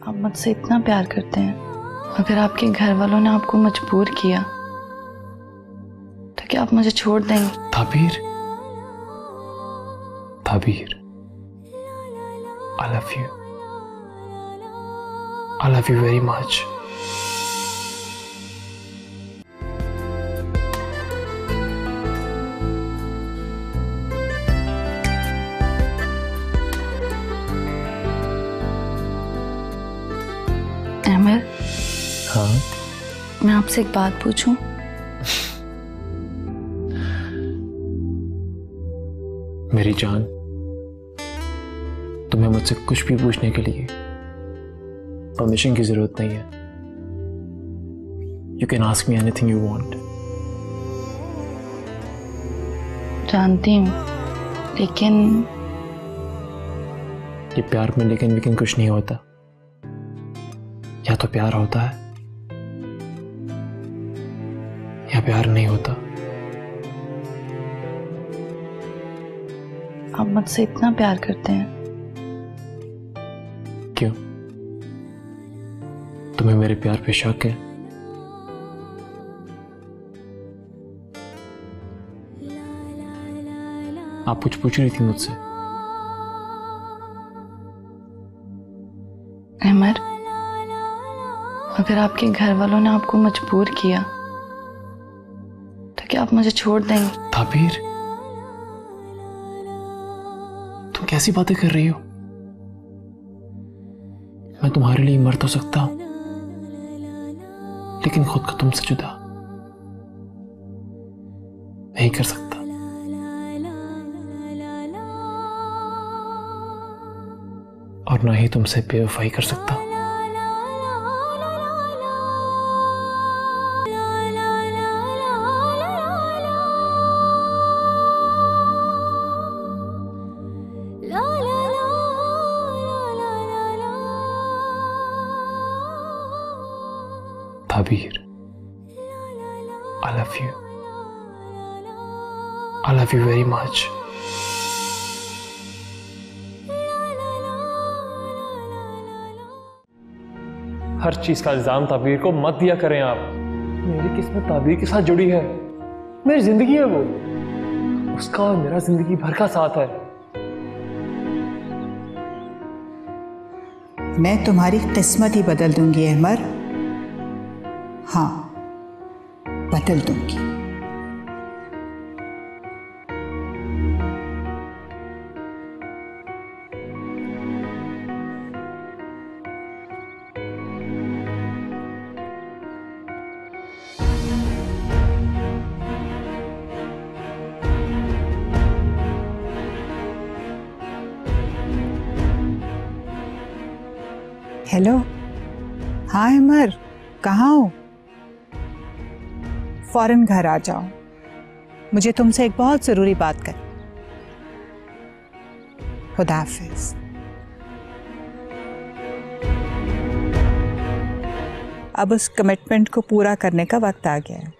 आप मुझसे इतना प्यार करते हैं, अगर आपके घर वालों ने आपको मजबूर किया तो क्या आप मुझे छोड़ देंगे? ताबीर, ताबीर, I love you. I love you very much. अमर, हाँ, मैं आपसे एक बात पूछूं? मेरी जान, तुम्हें मुझसे कुछ भी पूछने के लिए परमिशन की जरूरत नहीं है। You can ask me anything you want. जानती हूँ, लेकिन ये प्यार में लेकिन कुछ नहीं होता। या तो प्यार होता है या प्यार नहीं होता। आप मुझसे इतना प्यार करते हैं। क्यों? तुम्हें मेरे प्यार पे शक है? आप कुछ पूछ रही थी मुझसे? अमर, अगर आपके घर वालों ने आपको मजबूर किया तो क्या आप मुझे छोड़ देंगे? ताबीर, तुम कैसी बातें कर रही हो? मैं तुम्हारे लिए मर तो सकता हूं, लेकिन खुद को तुमसे जुदा नहीं कर सकता। और ना ही तुमसे बेवफाई कर सकता। ताबीर, I love you. I love you very much. हर चीज का इल्जाम ताबीर को मत दिया करें आप। मेरी किस्मत ताबीर के साथ जुड़ी है, मेरी जिंदगी है वो, उसका और मेरा जिंदगी भर का साथ है। मैं तुम्हारी किस्मत ही बदल दूंगी अहमर। हाँ, बदल दूंगी। हेलो, हाँ अहमर, कहाँ हो? फौरन घर आ जाओ, मुझे तुमसे एक बहुत जरूरी बात कर। खुदा हाफिज। अब उस कमिटमेंट को पूरा करने का वक्त आ गया है।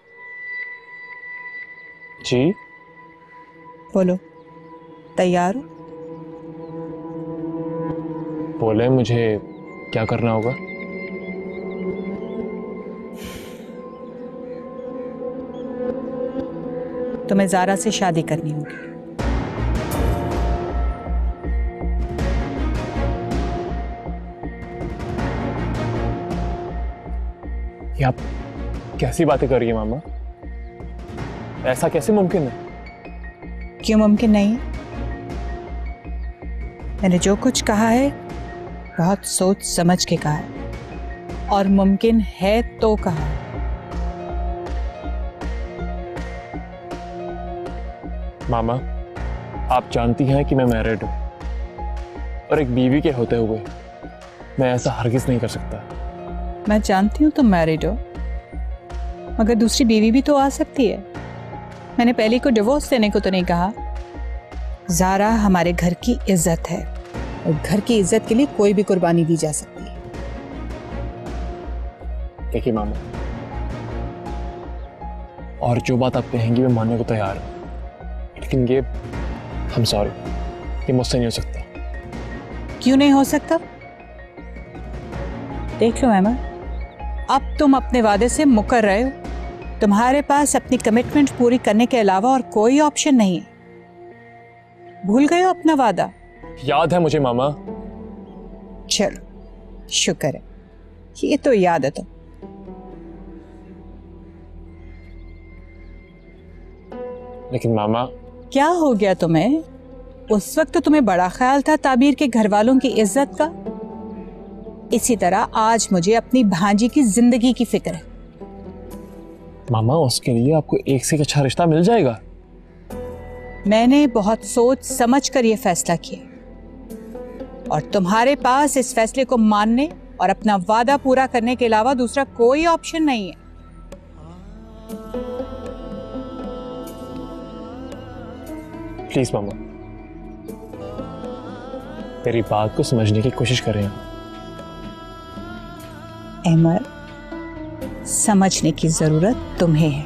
जी बोलो, तैयार हो? बोले, मुझे क्या करना होगा? तुम्हें ज़ारा से शादी करनी होगी। ये आप कैसी बातें कर रही है मामा? ऐसा कैसे मुमकिन है? क्यों मुमकिन नहीं है? मैंने जो कुछ कहा है बहुत सोच समझ के कहा है, और मुमकिन है तो कहा है। मामा, आप जानती हैं कि मैं मैरिड हूं, और एक बीवी के होते हुए मैं ऐसा हरगिज नहीं कर सकता। मैं जानती हूँ तुम मैरिड हो, मगर दूसरी बीवी भी तो आ सकती है। मैंने पहले को डिवोर्स देने को तो नहीं कहा। ज़ारा हमारे घर की इज्जत है, और घर की इज्जत के लिए कोई भी कुर्बानी दी जा सकती है। देखिए मामा, और जो बात आप कहेंगी मैं मानने को तैयार हूं, लेकिन ये I'm sorry, ये मुझसे नहीं हो सकता। क्यों नहीं हो सकता? देख लो अहमद, अब तुम अपने वादे से मुकर रहे हो। तुम्हारे पास अपनी कमिटमेंट पूरी करने के अलावा और कोई ऑप्शन नहीं है। भूल गए हो अपना वादा? याद है मुझे मामा। चलो शुक्र है, ये तो याद है। तो लेकिन मामा, क्या हो गया तुम्हें? उस वक्त तो तुम्हें बड़ा ख्याल था ताबीर के घर वालों की इज्जत का। इसी तरह आज मुझे अपनी भांजी की जिंदगी की फिक्र है। मामा, उसके लिए आपको एक से एक अच्छा रिश्ता मिल जाएगा। मैंने बहुत सोच समझ कर यह फैसला किया और तुम्हारे पास इस फैसले को मानने और अपना वादा पूरा करने के अलावा दूसरा कोई ऑप्शन नहीं है। प्लीज मामा, मेरी बात को समझने की कोशिश करें। अहमद, समझने की जरूरत तुम्हें है।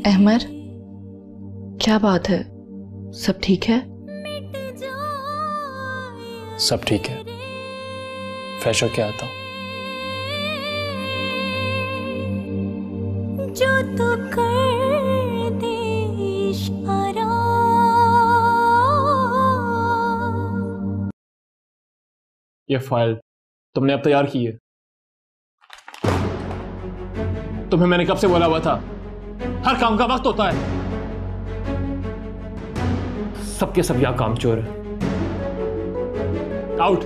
अहमद, क्या बात है? सब ठीक है? सब ठीक है, फ्रेश होके आता हूँ। जो तू कर दे इशारा। ये फाइल तुमने अब तैयार की है? तुम्हें मैंने कब से बोला हुआ था, हर काम का वक्त होता है। सबके सब यहां काम चोर है। आउट।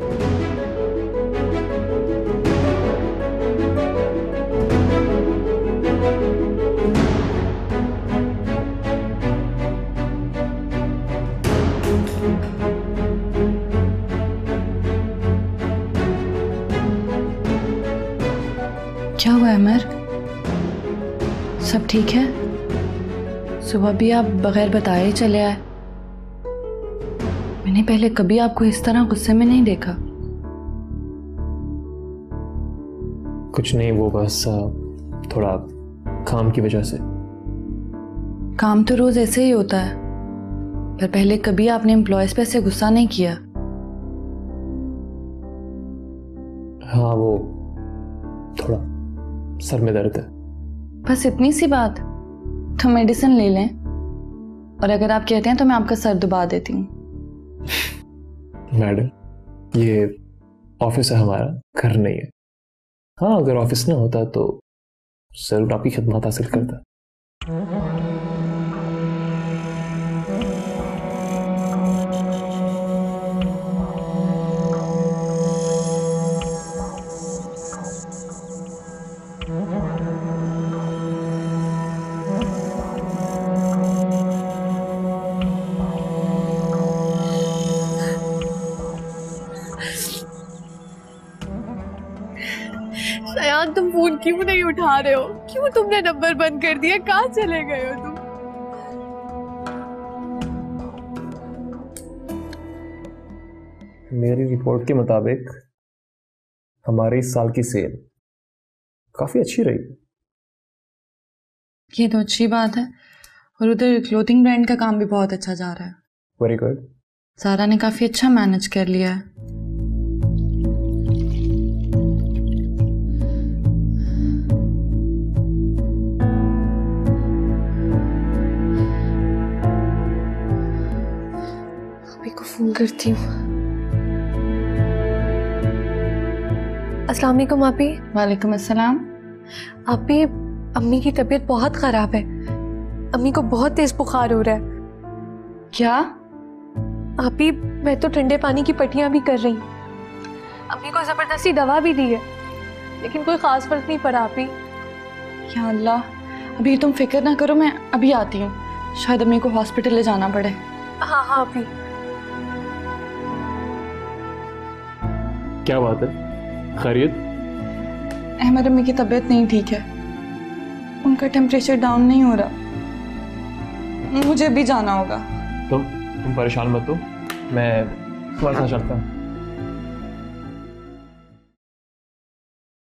क्या हुआ अमर? सब ठीक है? सुबह भी आप बगैर बताए ही चले आए। मैंने पहले कभी आपको इस तरह गुस्से में नहीं देखा। कुछ नहीं, वो बस थोड़ा काम की वजह से। काम तो रोज ऐसे ही होता है, पर पहले कभी आपने एम्प्लॉयज पे ऐसे गुस्सा नहीं किया। हाँ, वो थोड़ा सर में दर्द है। बस इतनी सी बात, तो मेडिसिन ले लें, और अगर आप कहते हैं तो मैं आपका सर दबा देती हूँ। मैडम, ये ऑफिस है हमारा, घर नहीं है। हाँ, अगर ऑफिस ना होता तो जरूर आपकी खिदमत हासिल करता। सयान, तुम फोन क्यों नहीं उठा रहे हो? क्यों तुमने नंबर बंद कर दिया? कहाँ चले गए हो तुम? मेरी रिपोर्ट के मुताबिक हमारे इस साल की सेल काफी अच्छी रही। ये तो अच्छी बात है, और उधर क्लोथिंग ब्रांड का काम भी बहुत अच्छा जा रहा है। Very good. सारा ने काफी अच्छा मैनेज कर लिया है। फोन करती हूँ। अस्सलाम वालेकुम आपी। वालेकुम अस्सलाम। आपी, अम्मी की तबीयत बहुत खराब है। अम्मी को बहुत तेज बुखार हो रहा है। क्या? आपी, मैं तो ठंडे पानी की पट्टियां भी कर रही। अम्मी को जबरदस्ती दवा भी दी है, लेकिन कोई खास फर्क नहीं पड़ा आपी। या अल्लाह, अभी तुम फिक्र ना करो, मैं अभी आती हूँ। शायद अम्मी को हॉस्पिटल ले जाना पड़े। हाँ हाँ आपी। क्या बात है, खैरियत? अहमद, अम्मी की तबीयत नहीं ठीक है, उनका टेम्परेचर डाउन नहीं हो रहा। मुझे भी जाना होगा। तुम परेशान मत हो, मैं तुम्हारे साथ चलता हूँ।